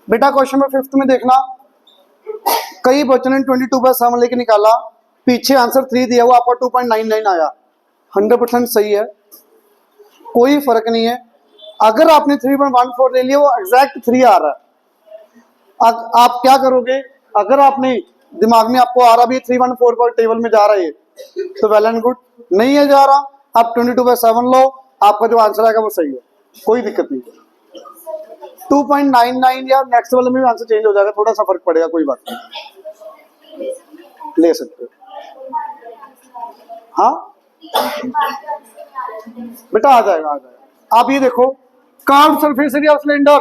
बेटा question number 5 में देखना, कई बच्चों ने 22/7 लेके निकाला, पीछे आंसर 3 दिया हुआ, आपका 2.99 आया। 100% सही है, कोई फर्क नहीं है। अगर आपने 3.14 ले लिया, वो एग्जैक्ट 3 आ रहा है। आप क्या करोगे, अगर आपने दिमाग में आपको आ रहा भी 314 पर टेबल में जा रहा है तो वेल एंड गुड, नहीं है जा रहा, आप 22/7 लो, आपका जो आंसर आएगा वो सही है, कोई दिक्कत नहीं। 2.99 या नेक्स्ट वाले में भी आंसर चेंज हो जाएगा, थोड़ा सा फर्क पड़ेगा, कोई बात नहीं, ले सकते हो। हाँ बेटा आ जाएगा, आ जाएगा। आप ये देखो, curved surface area of cylinder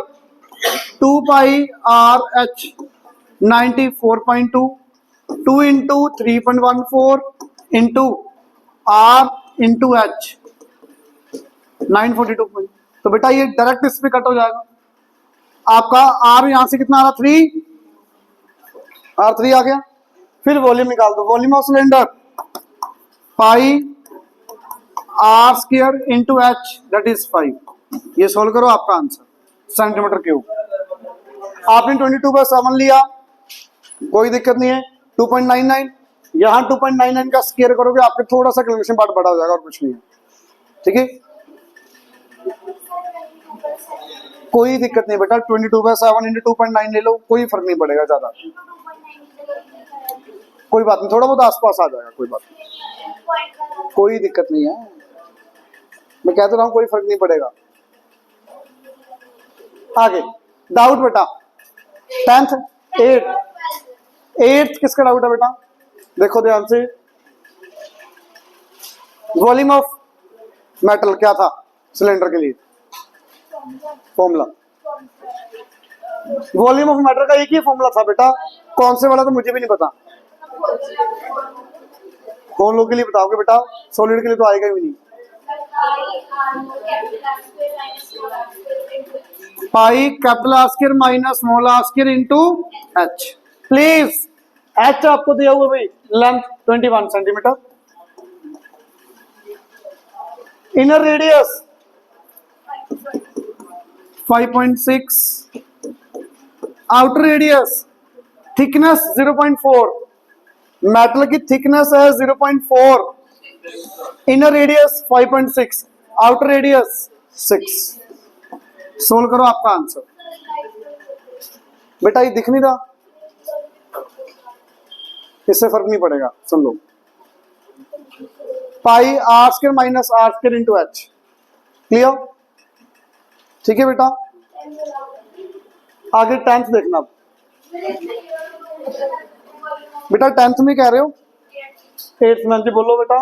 2 pi r h 94.2 2 into 3.14 into r into h 942. तो बेटा ये डायरेक्ट इस पे कट हो जाएगा। आपका आर यहां से कितना आ रहा, 3, R3 आ गया। फिर वॉल्यूम निकाल दो, volume of cylinder pi r square into h that is 5। ये सोल्व करो, आपका आंसर सेंटीमीटर क्यूब। आपने 22/7 लिया, कोई दिक्कत नहीं है। 2.99 यहां 2.99 का स्क्वायर करोगे, आपके थोड़ा सा कैलकुलेशन पार्ट बड़ा हो जाएगा, और कुछ नहीं है, ठीक है, कोई दिक्कत नहीं बेटा। 22/7 इंटू 2.9 ले लो, कोई फर्क नहीं पड़ेगा ज्यादा, कोई बात नहीं, थोड़ा बहुत आसपास आ जाएगा, कोई बात नहीं, कोई दिक्कत नहीं है, मैं कह तो रहा हूं कोई फर्क नहीं पड़ेगा। आगे डाउट बेटा 10th 8th किसका डाउट है बेटा, देखो ध्यान से। वॉल्यूम ऑफ मेटल क्या था सिलेंडर के लिए, फॉर्मूला, वॉल्यूम ऑफ मेटल का एक ही फॉर्मूला था बेटा, कौन से वाला तो मुझे भी नहीं पता, कौन लोग के लिए बताओगे बेटा, सॉलिड के लिए तो आएगा ही नहीं। Pi capital r square minus small r square into h. Please h आपको दिया हुआ भाई, length 21 centimetre, inner radius 5.6, outer radius, thickness 0.4, metal की थिकनेस है 0.4, inner radius 5.6, outer radius 6। Solve करो, आपका आंसर बेटा ये दिख नहीं रहा, इससे फर्क नहीं पड़ेगा, सुन लो। Pi r square minus r square into h, clear, ठीक है बेटा। आगे 10th देखना बेटा, 10th में कह रहे हो 8th में, बोलो बेटा।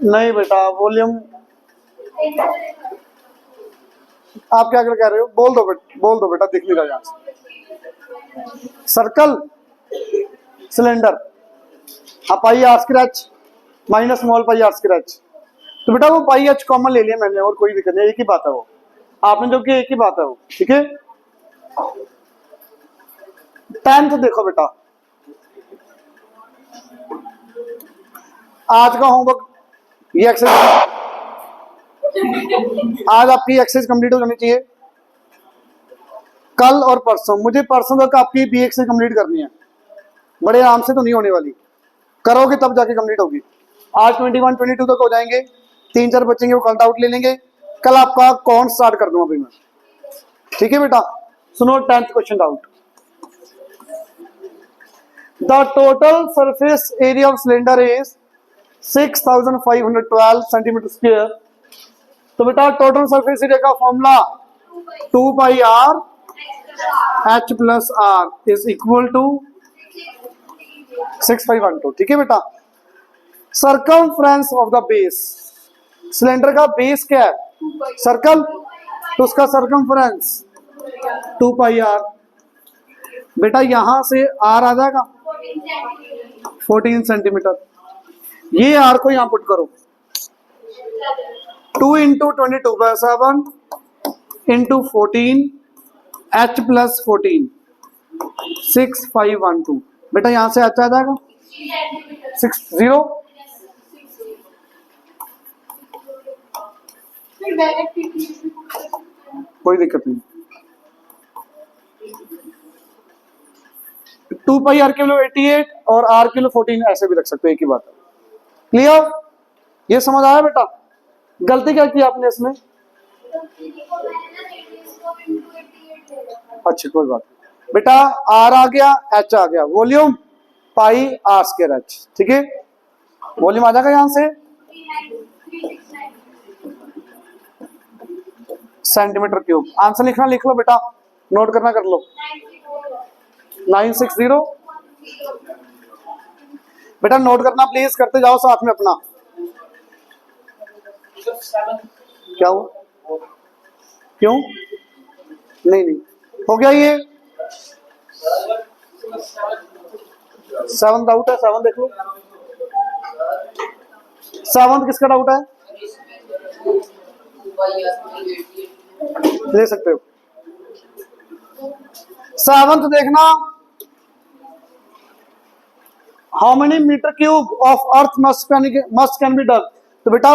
नहीं बेटा वॉल्यूम, आप क्या कह रहे हो, बोल दो बेटा, दिख नहीं रहा यहां से। Circle cylinder, pi r square h minus small pi r square h, तो बेटा वो पाई एच कॉमन ले लिया मैंने, और कोई दिक्कत नहीं, एक ही बात है वो, आपने जो किया एक ही बात है वो, ठीक है। 10th देखो बेटा, आज का होमवर्क ये एक्सरसाइज, आज आपकी एक्सरसाइज कंप्लीट हो जानी चाहिए, कल और परसों, मुझे परसों तक आपकी बी एक्सरसाइज कंप्लीट करनी है, बड़े आराम से तो नहीं होने वाली, करोगे तब जाके कंप्लीट होगी। आज 21 22 तक हो जाएंगे, 3-4 बचेंगे वो कल डाउट ले लेंगे, कल आपका कौन स्टार्ट कर दूंगा अभी मैं, ठीक है बेटा। सुनो 10th question doubt, the total surface area of cylinder is 6512 centimetre square. तो बेटा टोटल सरफेस एरिया का formula 2 pi r h plus r is equal to 6512, ठीक है बेटा। Circumference of the base, cylinder का बेस क्या है, सर्कल, तो उसका सर्कमफ्रेंस 2 पाई आर, बेटा यहां से आर आ जाएगा 14 सेंटीमीटर, ये आर को यहां पुट करो, 2 इंटू 22/7 इंटू 14 एच प्लस 14 6512, बेटा यहां से अच्छा आ जाएगा 60, कोई दिक्कत नहीं, 2 पाई आर की वैल्यू 88 और आर की वैल्यू 14, ऐसे भी रख सकते हो, एक ही बात है। क्लियर? ये समझ आया बेटा? गलती क्या की आपने इसमें? अच्छा कोई बात नहीं बेटा, आर आ गया, एच आ गया, volume pi r square h, ठीक है। वॉल्यूम आ जाएगा यहां से सेंटीमीटर क्यूब। आंसर लिखना लिख लो बेटा, नोट करना कर लो। 960 बेटा, नोट करना प्लीज, करते जाओ साथ में अपना। क्या हुआ? क्यों? नहीं नहीं हो गया ये 7 डाउट है, 7 देख लो। 7 किसका डाउट है? ले सकते हो। 7 देखना, how many metre cube of earth must can be done. तो बेटा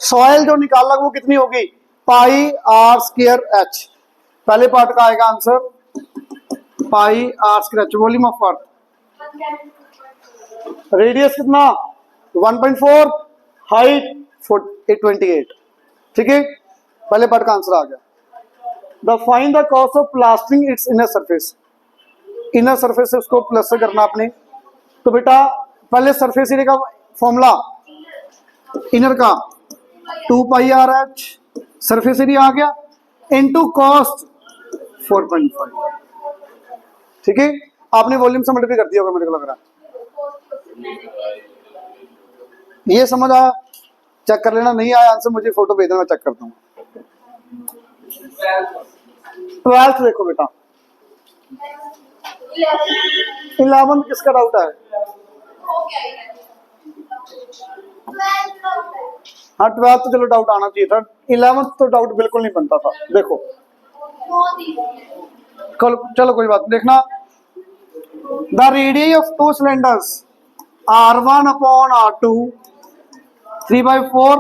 सॉइल जो निकालना वो कितनी होगी? Pi r square h. पहले पार्ट का आएगा answer pi r square h, volume of earth. Radius कितना? 1.4, हाइट 28, ठीक है। पहले पार्ट का आंसर आ गया। The find the cost of plastering it's inner surface. Inner surface से उसको प्लास्टर करना आपने। तो बेटा पहले सरफेस एरिया का फॉर्मूला इनर का 2 pi r H, surface area आ गया, इनटू कॉस्ट 4.5, ठीक है। आपने वॉल्यूम से मल्टीप्लाई कर दिया होगा मेरे को लग रहा है। ये समझ आया? चेक कर लेना, नहीं आया आंसर मुझे फोटो भेज देना, मैं चेक करता हूँ। 12th देखो बेटा, 11 किसका डाउट है? हाँ 12 तो चलो डाउट आना चाहिए था, 11 तो डाउट बिल्कुल नहीं बनता था। देखो चलो कोई बात नहीं, देखना the radius of 2 cylinders R1 upon R2 3/4,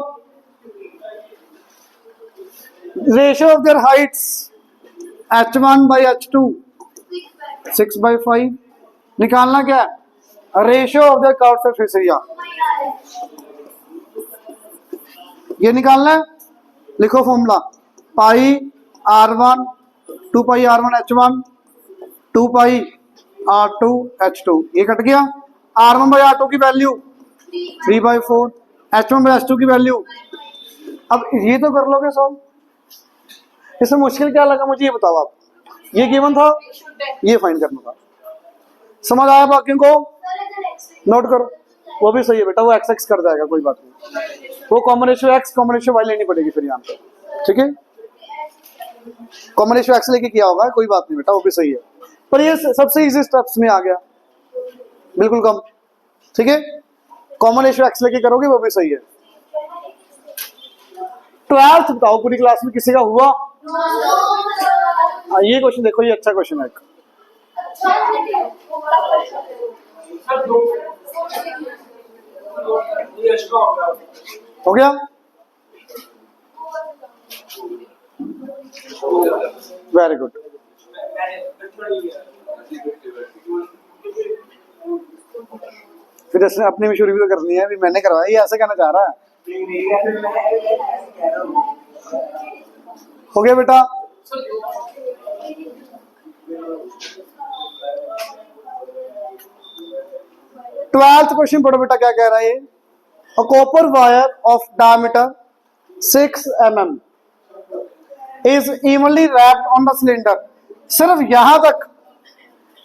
ratio of their Heights H1 by H2 6/5। निकालना क्या है? Ratio of the curve surface area, ये निकालना है। लिखो फॉर्मूला पाई R1 2 पाई R1 H1 2 पाई R2 H2, ये कट गया। R1 बाई R2 की वैल्यू 3/4, H1 बाई H2 की वैल्यू। अब ये तो कर लोगे सॉल्व, इसमें मुश्किल क्या लगा मुझे ये बताओ आप? ये गिवन था, ये फाइंड करना था। समझ आया बाकियों को? नोट करो, वो भी सही है बेटा, वो एक्स एक्स कर जाएगा, कोई बात नहीं। वो common ratio x common ratio y लेनी पड़ेगी फिर यहाँ पे, ठीक है। कॉमन रेशियो एक्स लेके किया होगा, कोई बात नहीं बेटा, वो भी सही है। पर ये सबसे इजी स्टेप्स में आ गया, बिल्कुल कम, ठीक है। कॉमन रेशियो एक्स लेके करोगे वो भी सही है। 12th बताओ पूरी क्लास में किसी का हुआ? हाँ ये क्वेश्चन देखो, ये अच्छा क्वेश्चन है एक। हो गया? Very good. फिर इसने अपनी भी शुरू भी करनी है, भी मैंने करवाया, ये ऐसे कहना चाह रहा है। हो गया बेटा? ट्वेल्थ क्वेश्चन पढ़ो बेटा, क्या कह रहा है ये? A copper wire of diameter 6 mm is evenly wrapped on the cylinder. सिर्फ यहां तक,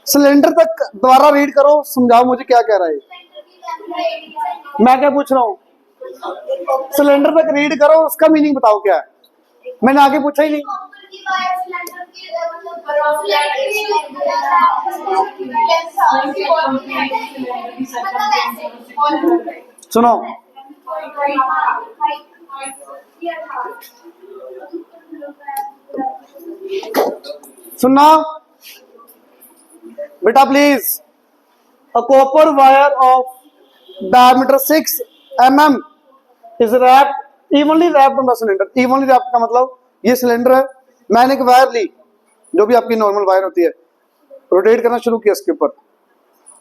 सिलेंडर तक दोबारा रीड करो, समझाओ मुझे क्या कह रहा है। मैं क्या पूछ रहा हूं? सिलेंडर तक रीड करो, उसका मीनिंग बताओ क्या है। मैंने आगे पूछा ही नहीं। सुनो, सुनना बेटा please. A copper wire of diameter 6 mm is wrapped evenly wrapped on the cylinder. Evenly wrapped का मतलब ये सिलेंडर है, मैंने एक वायर ली, जो भी आपकी नॉर्मल वायर होती है, रोटेट करना शुरू किया इसके ऊपर,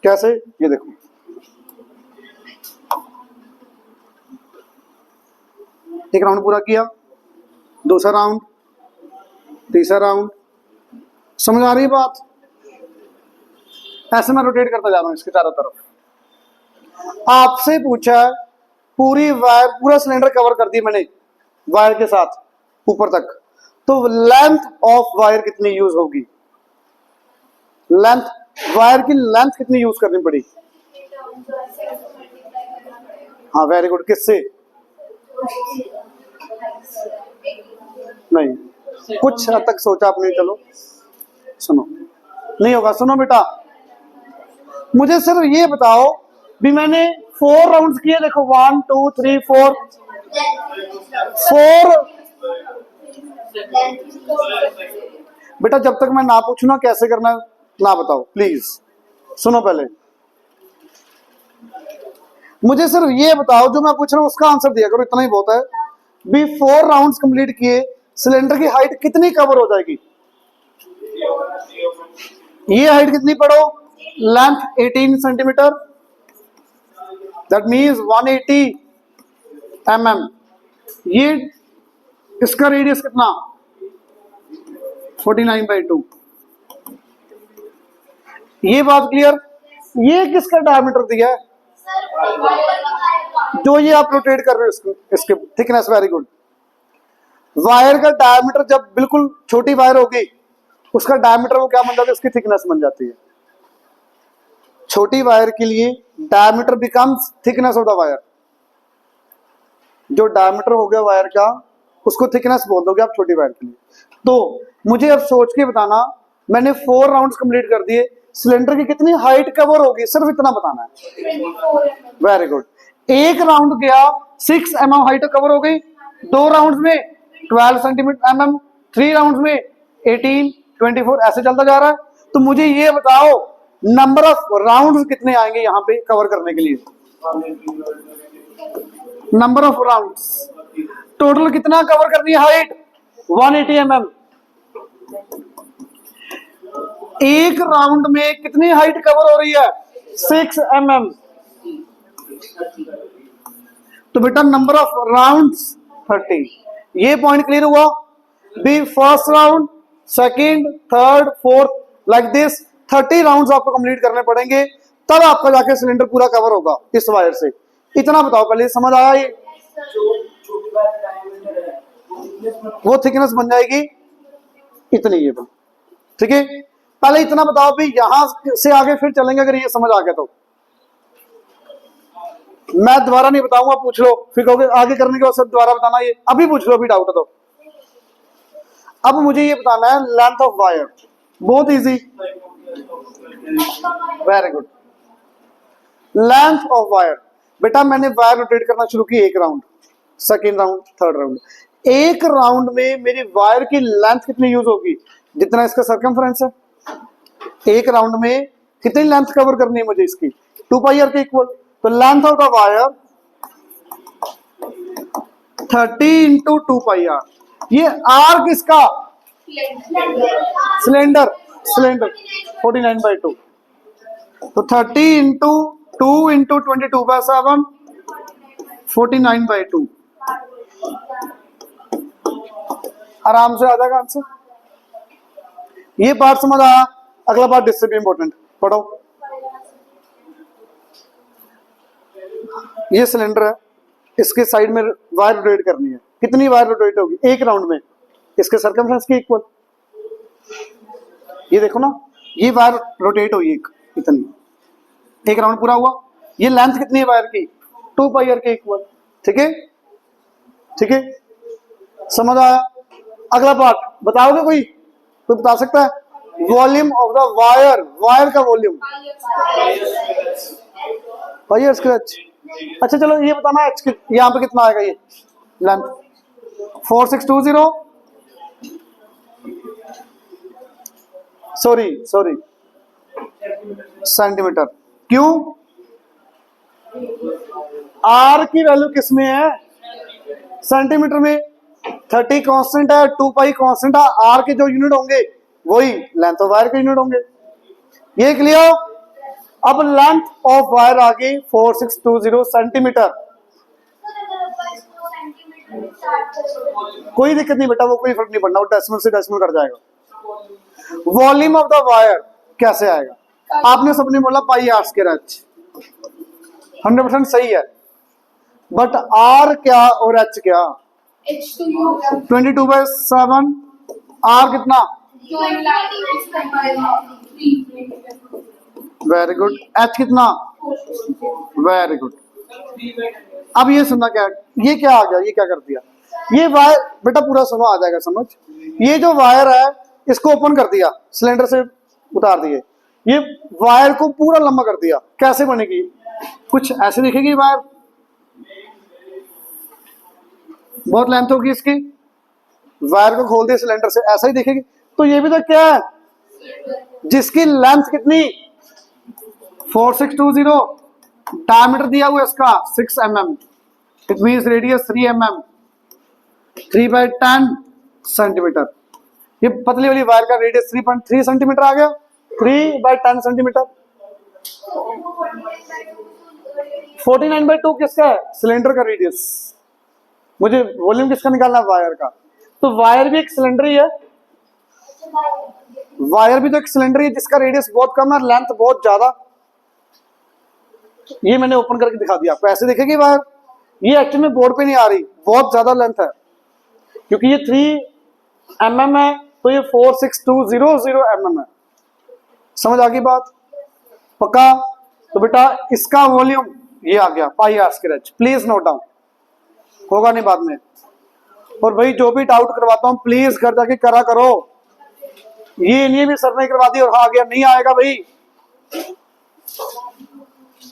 कैसे, ये देखो, एक राउंड पूरा किया, दूसरा राउंड, तीसरा राउंड, समझ आ रही है बात? ऐसे मैं रोटेट करता जा रहा हूं इसके चारों तरफ। आपसे पूछा है पूरी वायर, पूरा सिलेंडर कवर कर दी मैंने वायर के साथ ऊपर तक, तो लेंथ ऑफ वायर कितनी यूज होगी? लेंथ, वायर की लेंथ कितनी यूज करनी पड़ी? हाँ वेरी गुड, किससे? नहीं, कुछ हद तक सोचा आपने, चलो सुनो, नहीं होगा, सुनो बेटा, मुझे सिर्फ ये बताओ भी, मैंने 4 राउंड्स किए, देखो 1 2 3 4 बेटा, जब तक मैं ना पूछूं ना कैसे करना है ना बताओ प्लीज, सुनो पहले, मुझे सिर्फ ये बताओ, जो मैं पूछ रहा हूं उसका आंसर दिया करो, इतना ही बहुत है। भी 4 राउंड्स कंप्लीट किए, सिलेंडर की हाइट कितनी कवर हो जाएगी? ये हाइट कितनी पढ़ो? Length 18 centimetre, that means 180 mm। ये इसका रेडियस कितना? 49/2। ये बात क्लियर? ये किसका डायमीटर दिया है? जो ये आप रोटेट कर रहे हो इसको, इसके थिकनेस, वेरी गुड। वायर का डायमीटर जब बिल्कुल छोटी वायर होगी, उसका डायमीटर वो क्या बन जाता है? उसकी थिकनेस बन जाती है। छोटी वायर के लिए diameter becomes thickness of the wire. जो डायमीटर हो गया वायर का, उसको थिकनेस बोल दोगे आप छोटी वायर के लिए। तो मुझे अब सोच के बताना, मैंने 4 राउंड्स कंप्लीट कर दिए, सिलेंडर की कितनी हाइट कवर होगी, सिर्फ इतना बताना है। Very good. एक राउंड गया, 6 mm हाइट कवर हो गई, 2 राउंड्स में 12 सेंटीमीटर mm, 3 राउंड्स में 18, 24, ऐसे चलता जा रहा है। तो मुझे ये बताओ नंबर ऑफ राउंड्स कितने आएंगे यहाँ पे कवर करने के लिए? नंबर ऑफ राउंड्स टोटल कितना कवर करनी है? Height 180 mm। एक राउंड में कितनी हाइट कवर हो रही है? 6 mm। तो बेटा नंबर ऑफ राउंड्स 30। ये पॉइंट क्लियर हुआ? B first round, second, third, fourth, like this 30 rounds आपको कंप्लीट करने पड़ेंगे, तब आपका जाके सिलेंडर पूरा कवर होगा इस वायर से। इतना बताओ पहले, समझ आया? ये वो थिकनेस बन जाएगी इतनी, ये ठीक है। पहले इतना बताओ भी, यहां से आगे फिर चलेंगे अगर ये समझ आ गया तो। मैं दोबारा नहीं बताऊंगा, पूछ लो, फिर कहोगे आगे करने के बाद सब दोबारा बताना। ये अभी पूछ लो, अभी डाउट है तो। अब मुझे ये बताना है लेंथ ऑफ वायर, बहुत easy, very good. Length of wire, बेटा मैंने वायर रोटेट करना शुरू की, एक round, second round, third round. एक राउंड में मेरी वायर की लेंथ कितनी यूज होगी? जितना इसका सरकमफ्रेंस है। एक राउंड में कितनी लेंथ कवर करनी है मुझे इसकी? 2πr के इक्वल। तो length of the wire 30 × 2πr। ये आर किसका? Cylinder, cylinder 49/2। तो 30 × 2 × 22/7, 49/2। आराम से आ जाएगा आंसर। ये पार्ट समझ आया? अगला पार्ट इससे भी इंपॉर्टेंट, पढ़ो। ये सिलेंडर है, इसके साइड में वायर रोटेट करनी है। कितनी वायर रोटेट होगी एक राउंड में? इसके सरकमफ्रेंस के इक्वल। ये देखो ना, ये वायर रोटेट हुई एक, इतनी, एक राउंड पूरा हुआ। ये लेंथ कितनी है वायर की? 2πr के इक्वल। ठीक है, ठीक है, समझ आया? अगला पार्ट बताओगे? कोई बता सकता है? Volume of the wire, wire का वॉल्यूम, वायर स्क्वेच। अच्छा चलो ये बताना, एच यहाँ पे कितना आएगा? ये लेंथ 4620, सॉरी सेंटीमीटर। क्यों? आर की वैल्यू किस में है? सेंटीमीटर में। 30 कांस्टेंट है, 2π कांस्टेंट है, आर के जो यूनिट होंगे वही लेंथ ऑफ वायर के यूनिट होंगे। ये क्लियर? अब लेंथ ऑफ वायर आ गई 4620 सेंटीमीटर। कोई दिक्कत नहीं बेटा, वो कोई फर्क नहीं पड़ना, वो डेसिमल से डेसिमल कर जाएगा। वॉल्यूम ऑफ द वायर कैसे आएगा? आपने सबने बोला पाई आर स्क्वायर एच, 100% सही है, बट आर क्या और एच क्या? 22/7। आर कितना? Very good. एच कितना? Very good. अब ये सुनना, क्या ये क्या आ गया, ये क्या कर दिया? ये वायर बेटा पूरा सुनो, आ जाएगा समझ। ये जो वायर है इसको ओपन कर दिया, सिलेंडर से उतार दिए, ये वायर को पूरा लंबा कर दिया। कैसे बनेगी? कुछ ऐसे दिखेगी वायर, बहुत लेंथ होगी इसकी। वायर को खोल दिया सिलेंडर से, ऐसा ही दिखेगी। तो ये भी तो क्या है, जिसकी लेंथ कितनी 4620, डायमीटर दिया हुआ इसका 6 mm, it means radius 3 mm, 3/10 centimetre. ये पतली वाली वायर का रेडियस 3.3 सेंटीमीटर आ गया, 3/10 सेंटीमीटर। 49/2 किसका है? सिलेंडर का रेडियस। मुझे वॉल्यूम किसका निकालना है? वायर का। तो वायर भी एक सिलेंडर ही है, वायर भी तो एक सिलेंडर ही है जिसका रेडियस बहुत कम है, लेंथ बहुत ज्यादा। ये मैंने ओपन करके दिखा दिया आपको, ऐसे दिखेगी वायर। ये एक्चुअली में बोर्ड पे नहीं आ रही, बहुत ज्यादा लेंथ है, क्योंकि ये 3 mm है, तो ये 46200 mm है। समझ आ गई बात? पक्का? तो बेटा इसका वॉल्यूम ये आ गया pi r square h. Please note down, होगा नहीं बाद में। और भाई जो भी डाउट करवाता हूं प्लीज घर जाके करा करो, ये नहीं भी सर ने करवा दी और हाँ आ गया, नहीं आएगा भाई।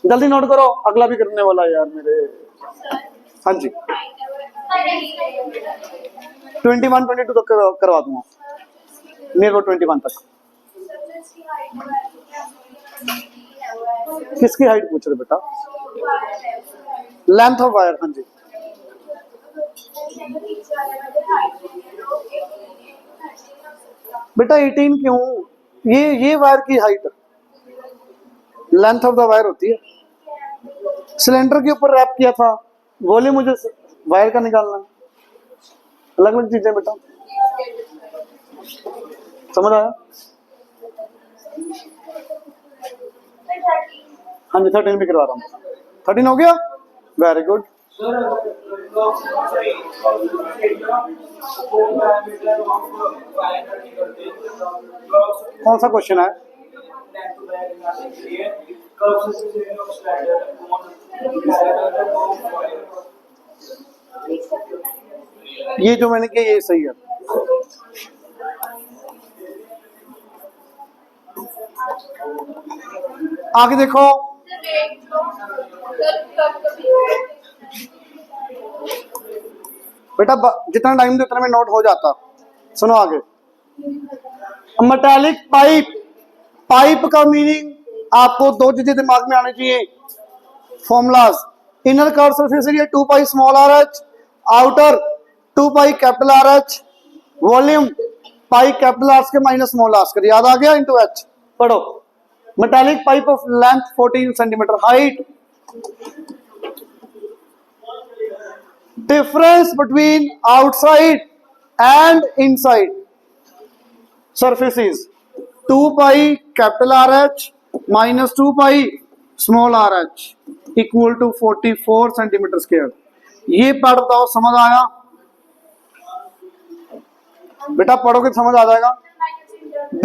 जल्दी नोट करो, अगला भी करने वाला है यार मेरे। हाँ जी 21 22 तक करवा दूंगा, नियर अबाउट 21 तक। किसकी हाइट पूछ रहे बेटा? Length of wire. हाँ जी बेटा 18 क्यों? ये वायर की height length of the wire होती है। सिलेंडर के ऊपर रैप किया था, वॉल्यूम मुझे वायर का निकालना है, अलग अलग चीजें बेटा। समझ आया? हाँ जी 13 भी करवा रहा हूँ। 13 हो गया, वेरी गुड। कौन सा क्वेश्चन है? ये जो मैंने किया ये सही है। आगे देखो, बेटा जितना टाइम दे उतना में नोट हो जाता। सुनो आगे, मेटालिक पाइप। पाइप का मीनिंग आपको दो चीजें दिमाग में आनी चाहिए, formulas. Inner curve surface area 2 pi small r h, outer 2 pi capital r h, volume pi capital r के माइनस स्मॉल आर स्क्वायर। याद आ गया? Into h. पढ़ो, metallic pipe of length 14 centimetre, height. Difference between outside and inside surface is 2 pi capital RH minus 2 pi small RH equal to 44 centimeter square। ये पढ़ बताओ, समझ आया? बेटा पढ़ोगे समझ आ जाएगा।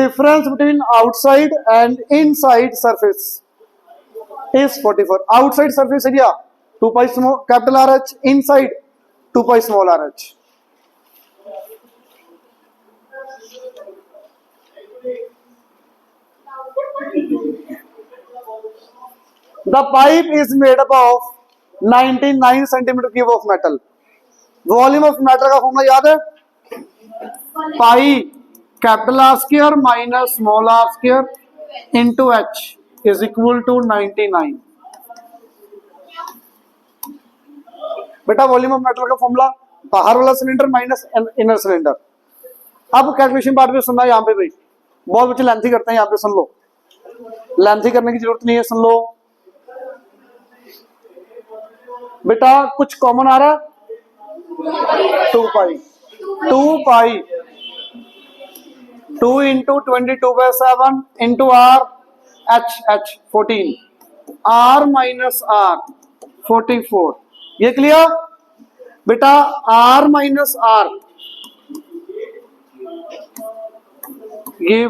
Difference between outside and inside surface is 44। Outside surface area 2 pi small capital RH, inside 2 pi small RH। The pipe is made up of 99 centimeter cube of metal। Volume of metal का formula याद है? Pi capital r square minus small r square into h is equal to 99। बेटा volume of metal का formula बाहर वाला cylinder minus inner cylinder. अब calculation part में सुनना यहाँ पे भाई, बहुत बच्चे लेंथी करते हैं, यहाँ पे सुन लो। लेंथी करने की जरूरत नहीं है, सुन लो बेटा। कुछ कॉमन आ रहा है, 2 pi, 2 pi 2 into 22/7 into r h 14 r minus r 44। ये क्लियर बेटा? आर माइनस आर, ये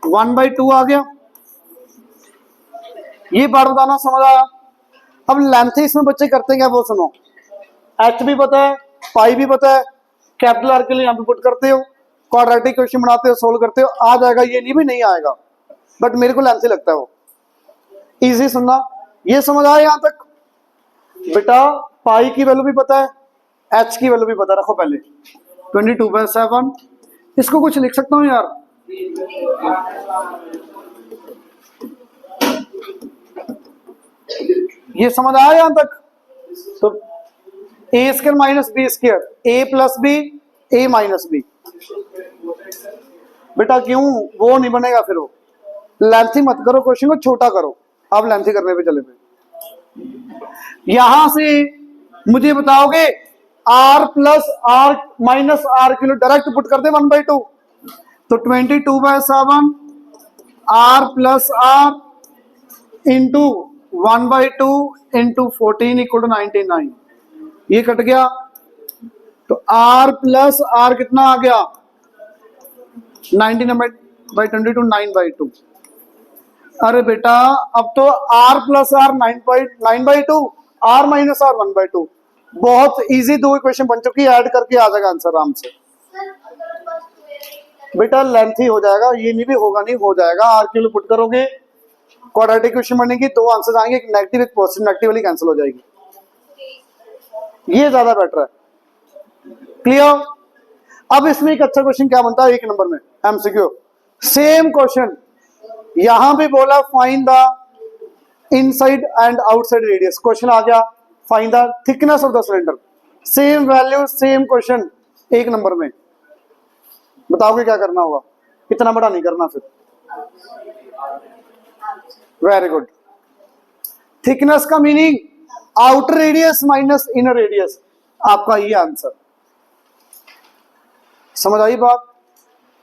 1/2 आ गया। ये बात बताना समझ आया? अब लेंथ इसमें बच्चे करते क्या वो सुनो। एच भी पता है, पाई भी पता है, कैपिटल आर के लिए यहाँ पे पुट करते हो, क्वाड्रेटिक क्वेश्चन बनाते हो, सोल्व करते हो, आ जाएगा। ये नहीं भी नहीं आएगा, बट मेरे को लेंथ ही लगता है वो इजी। सुनना, ये समझ आया यहां तक बेटा? पाई की वैल्यू भी पता है, एच की वैल्यू भी पता, रखो पहले 22/7। इसको कुछ लिख सकता हूं यार, ये समझ आया यहां तक? तो ए स्क्वायर माइनस बी स्क्वायर, ए प्लस बी, ए माइनस बी। बेटा क्यों? वो नहीं बनेगा फिर, वो लेंथी मत करो, क्वेश्चन को छोटा करो। अब लेंथी करने पे चले पे यहां से मुझे बताओगे r plus r minus r किलो डायरेक्ट पुट कर दे 1/2, तो 22/7 r plus r into 1/2 into 14 equal to 99। ये कट गया, तो आर प्लस आर कितना आ गया? 99/22 9/2। अरे बेटा अब तो R plus R 9/2, R minus R 1/2। बहुत इजी दो इक्वेशन बन चुकी है, ऐड करके आ जाएगा आंसर आराम से। बेटा लेंथ ही हो जाएगा, ये नहीं भी होगा, नहीं हो जाएगा। आर के लिए पुट करोगे, क्वाड्रेटिक इक्वेशन बनेगी, दो आंसर आएंगे, एक नेगेटिव एक पॉजिटिव, नेगेटिव वाली कैंसिल हो जाएगी। ये ज्यादा बेटर है। क्लियर? अब इसमें एक अच्छा क्वेश्चन क्या बनता है 1 नंबर में, एमसीक्यू। सेम क्वेश्चन यहां भी बोला find the inside and outside radius. Question आ गया find the thickness of the cylinder. Same value same question 1 number में। बताओगे क्या करना होगा? इतना बड़ा नहीं करना फिर। Very good. थिकनेस का meaning outer radius minus inner radius, आपका ये आंसर। समझ आई बात?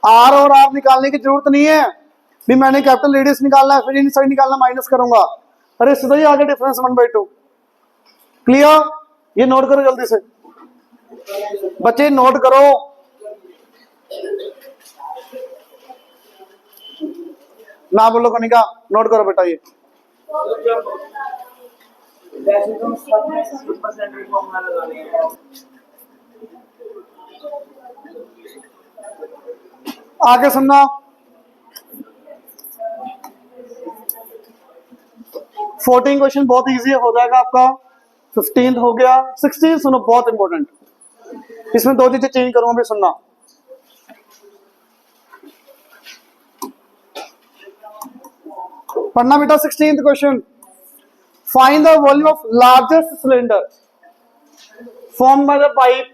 आर और आर निकालने की जरूरत नहीं है भी मैंने कैपिटल रेडियस निकालना है फिर इनसाइड निकालना, माइनस करूंगा। अरे सीधा ही आगे डिफरेंस 1/2। क्लियर? ये नोट करो जल्दी से बच्चे, नोट करो। ना बोलो कनिका, नोट करो बेटा। ये आगे सुनना, 14 क्वेश्चन बहुत इजी हो जाएगा आपका। 15 हो गया, 16 सुनो बहुत इंपॉर्टेंट। इसमें 2 चीजें चेंज करूंगा भी, सुनना। पढ़ना बेटा। 16th question, find the volume of largest cylinder form by the pipe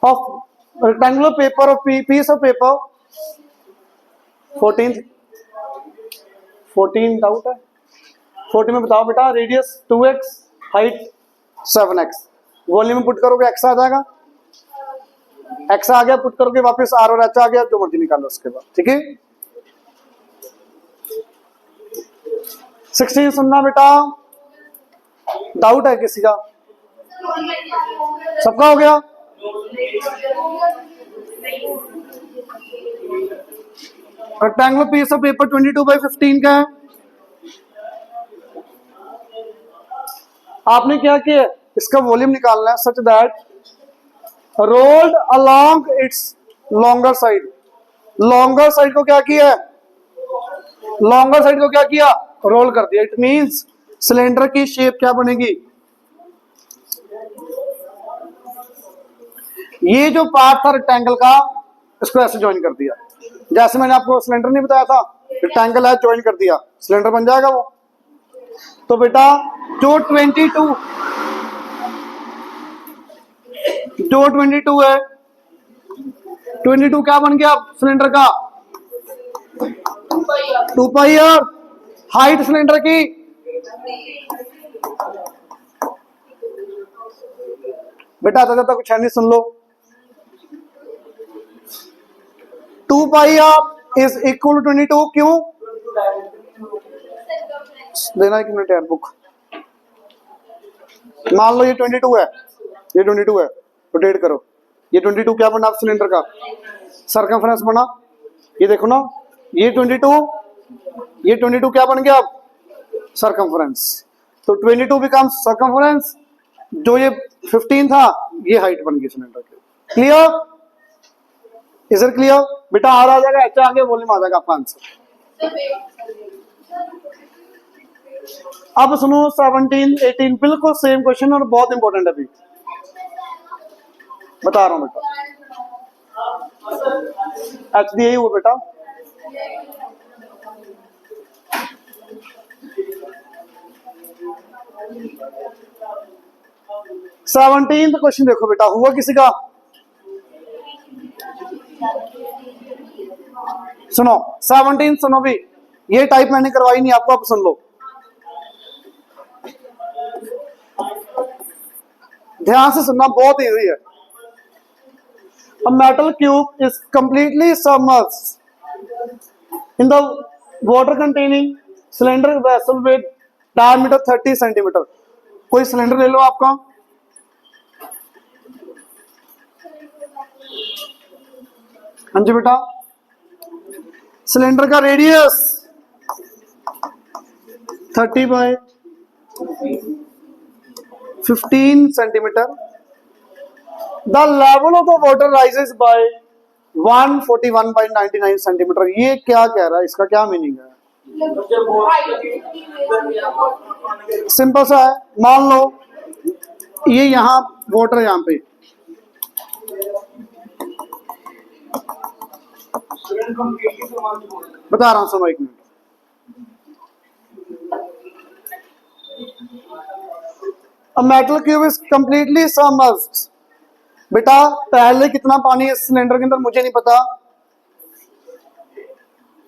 of rectangular paper of peace of paper. 14 doubt है। 14 में बताओ बेटा, radius 2x, height 7x। Volume में पुट करोगे x आ जाएगा, x आ गया, पुट करोगे वापस r और h आ गया, जो मर्जी निकालो उसके बाद। ठीक है? 16 सुनना बेटा। डाउट है किसी का? सबका हो गया? रेक्टेंगुलर पीस ऑफ पेपर 22/15 का है। आपने क्या किया, इसका वॉल्यूम निकालना है such that rolled along it's longer side. Longer side को क्या किया? लॉन्गर साइड को क्या किया? रोल कर दिया। इट मींस सिलेंडर की शेप क्या बनेगी? ये जो पार्ट था रेक्टेंगल का, इसको ऐसे ज्वाइन कर दिया। जैसे मैंने आपको सिलेंडर नहीं बताया था, रेक्टेंगल है, ज्वाइन कर दिया, सिलेंडर बन जाएगा वो। तो बेटा जो 22 है, 22 क्या बन गया सिलेंडर का? 2 पाई आर। हाइट सिलेंडर की बेटा आता जाता कुछ है नहीं, सुन लो। 2 pi are is equal to 22। क्यों देना, 1 मिनट यार बुक। मान लो ये 22 है, ये 22 है, रोटेट करो। ये 22 क्या बना सिलेंडर का? सरकमफ्रेंस बना। ये देखो ना, ये 22 क्या बन गया अब? सरकमफ्रेंस। तो 22 बिकम्स सरकमफ्रेंस। जो ये 15 था, ये हाइट बन गई सिलेंडर की। क्लियर? Is it clear? बेटा आर आ जाएगा, एच आगे, वॉल्यूम आ जाएगा आपका आंसर। अब सुनो 17 18 बिल्कुल सेम क्वेश्चन और बहुत इंपॉर्टेंट है अभी बता रहा हूं बेटा। एच डी यही हुआ बेटा। सेवनटीन क्वेश्चन देखो बेटा, हुआ किसी का? सुनो 17 सुनो भी, ये टाइप मैंने करवाई नहीं आपको, अब सुन लो ध्यान से सुनना, बहुत इजी है। A metal cube is completely submerged in the water containing cylinder vessel with diameter 30 centimeter। कोई सिलेंडर ले लो आपका, हाँ जी बेटा, सिलेंडर का radius 30 by 15 centimetre. The level of the water rises by 141 by 99 centimetre. ये क्या कह रहा है, इसका क्या मीनिंग है? सिंपल सा है, मान लो ये यहां वाटर, यहां पे बता रहा हूं, सुनो 1 minute. A metal cube is completely submerged। बेटा पहले कितना पानी है इस सिलेंडर के अंदर मुझे नहीं पता,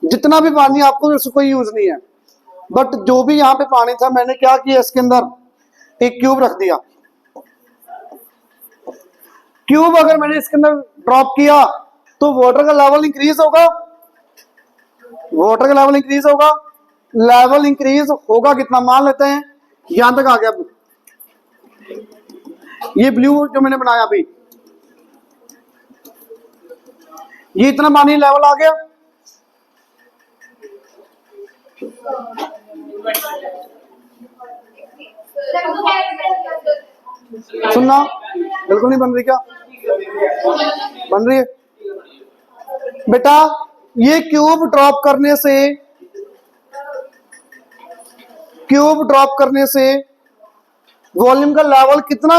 जितना भी पानी आपको इसको कोई यूज नहीं है, बट जो भी यहाँ पे पानी था मैंने क्या किया, इसके अंदर एक क्यूब रख दिया। क्यूब अगर मैंने इसके अंदर ड्रॉप किया तो वाटर का लेवल इंक्रीज होगा, वाटर का लेवल इंक्रीज होगा। लेवल इंक्रीज होगा कितना, मान लेते हैं यहां तक आ गया। ये ब्लू जो मैंने बनाया अभी, ये इतना पानी लेवल आ गया। सुनना, बिल्कुल नहीं बन रही क्या? बन रही है बेटा। ये क्यूब ड्रॉप करने से वॉल्यूम का लेवल कितना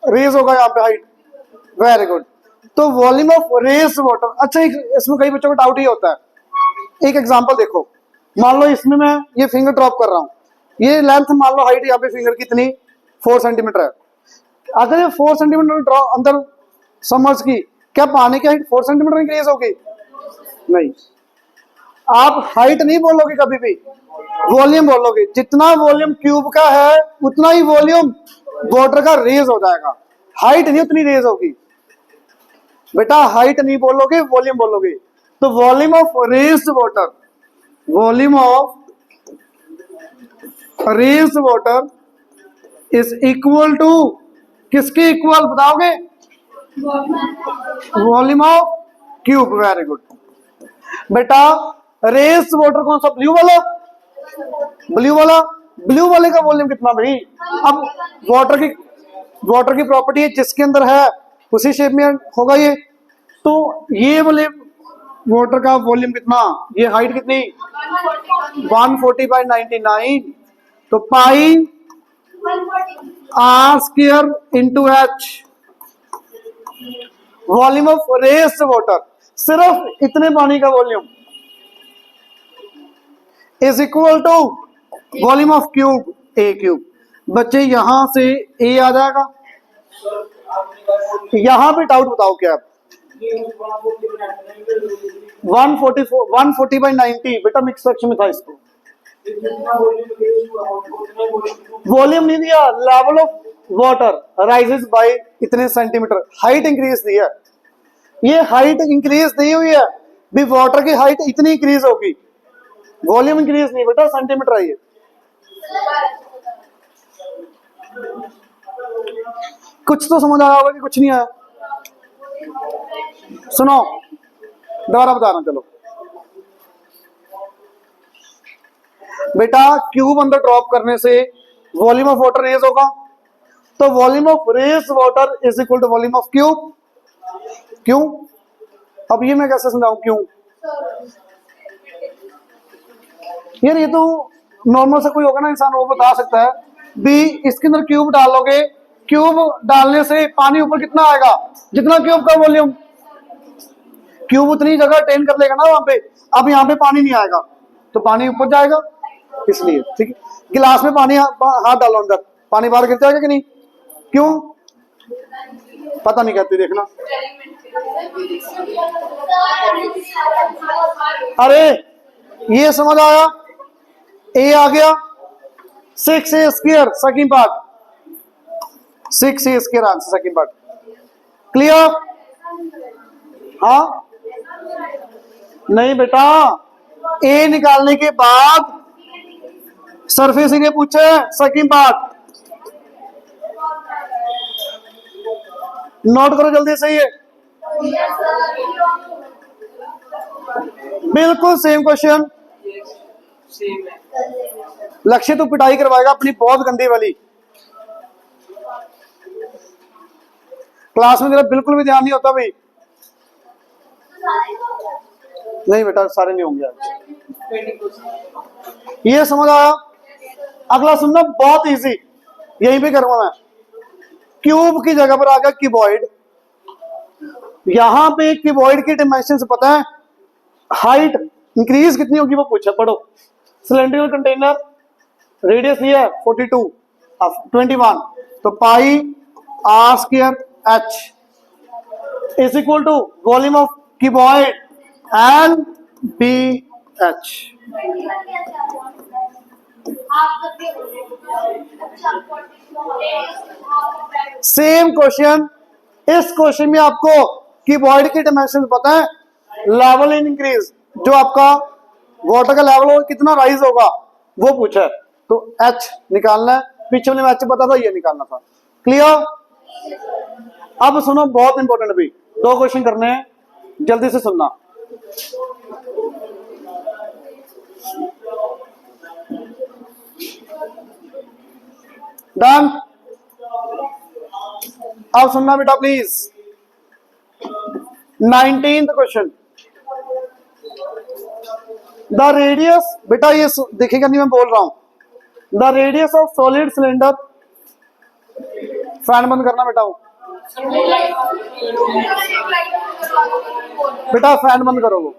रेज होगा यहाँ पे, हाइट। Very good. तो वॉल्यूम ऑफ रेज वाटर। अच्छा, इसमें कई बच्चों को डाउट ही होता है। एक एग्जांपल देखो, मान लो इसमें मैं ये फिंगर ड्रॉप कर रहा हूं, ये लेंथ मान लो, हाइट यहाँ पे फिंगर कितनी 4 सेंटीमीटर है। अगर ये 4 सेंटीमीटर अंदर समझ की, क्या पानी की हाइट 4 सेंटीमीटर इंक्रीज होगी? नहीं। आप हाइट नहीं बोलोगे कभी भी, वॉल्यूम बोलोगे। जितना वॉल्यूम क्यूब का है उतना ही वॉल्यूम वाटर का रेज हो जाएगा, हाइट नहीं उतनी रेज होगी बेटा। हाइट नहीं बोलोगे, वॉल्यूम बोलोगे। तो volume of raised water, volume of raised water is equal to, किसके इक्वल बताओगे? Volume of cube. Very good बेटा। रेज्ड वाटर कौन सा? ब्लू वाला। ब्लू वाले का वॉल्यूम कितना भाई? अब वाटर की प्रॉपर्टी है, जिसके अंदर है उसी शेप में होगा ये। तो ये वाले वाटर का वॉल्यूम कितना, ये हाइट कितनी 140 बाय 99। तो pi r square into h, volume of raised water, सिर्फ इतने पानी का volume is equal to volume of cube, a cube. बच्चे यहां से ए आ जाएगा। यहां पे डाउट बताओ क्या? 140/90 बेटा मिक्स फ्रैक्शन में था इसको। वॉल्यूम नहीं दिया, level of water rises bye इतने सेंटीमीटर, हाइट इंक्रीज दी है। ये हाइट इंक्रीज दी हुई है भी, वाटर की हाइट इतनी इंक्रीज होगी, वॉल्यूम इंक्रीज नहीं बेटा, सेंटीमीटर है ये। कुछ तो समझ आया होगा कि कुछ नहीं आया? सुनो दोबारा बता रहा हूं, चलो बेटा क्यूब अंदर ड्रॉप करने से वॉल्यूम ऑफ वाटर रेज होगा, तो volume of raise water is equal to volume of cube. क्यों? अब ये मैं कैसे समझाऊं क्यों? यार ये तो नॉर्मल से कोई होगा ना इंसान, वो बता सकता है भी। इसके अंदर क्यूब डालोगे, क्यूब डालने से पानी ऊपर कितना आएगा, जितना क्यूब का वॉल्यूम, क्यूब उतनी जगह अटेन कर लेगा ना वहां पे। अब यहाँ पे पानी नहीं आएगा तो पानी ऊपर जाएगा, इसलिए ठीक है। गिलास में पानी हाथ डालो अंदर, पानी बाहर गिर जाएगा कि नहीं? क्यों? पता नहीं, कहते देखना। अरे ये समझ आया, ए आ गया 6a square second part, 6a square answer second part. Clear? हाँ नहीं बेटा, ए निकालने के बाद सरफेस एरिया पूछे सेकंड पार्ट, नोट करो जल्दी से। ये बिल्कुल सेम क्वेश्चन। लक्ष्य तो पिटाई करवाएगा अपनी बहुत गंदी वाली, क्लास में तेरा बिल्कुल भी ध्यान नहीं होता भाई। नहीं बेटा सारे नहीं होंगे आज। ये समझ आया? अगला सुनना, बहुत इजी, यहीं पे करूंगा मैं। क्यूब की जगह पर आ गया क्यूबॉइड। यहां पे क्यूबॉइड की डायमेंशन से पता है, हाइट इंक्रीज कितनी होगी वो पूछा, पढ़ो। सिलेंड्रिकल कंटेनर, रेडियस ये है 42 21, तो pi r square h is equal to volume of cuboid l b h. Same question, इस क्वेश्चन में आपको क्यूबॉइड की डायमेंशन पता है, लेवल इन इंक्रीज, जो आपका वाटर का लेवल हो कितना राइज होगा वो पूछा है, तो एच निकालना है। पीछे वाले में एच पता था, ये निकालना था। क्लियर? अब सुनो, बहुत इंपॉर्टेंट भी, 2 क्वेश्चन करने हैं, जल्दी से सुनना। डन? अब सुनना बेटा please. 19th question, the radius, बेटा ये देखिएगा नहीं मैं बोल रहा हूं, the radius of solid cylinder, fan बंद करना बेटा, वो बेटा फैन बंद करो वो।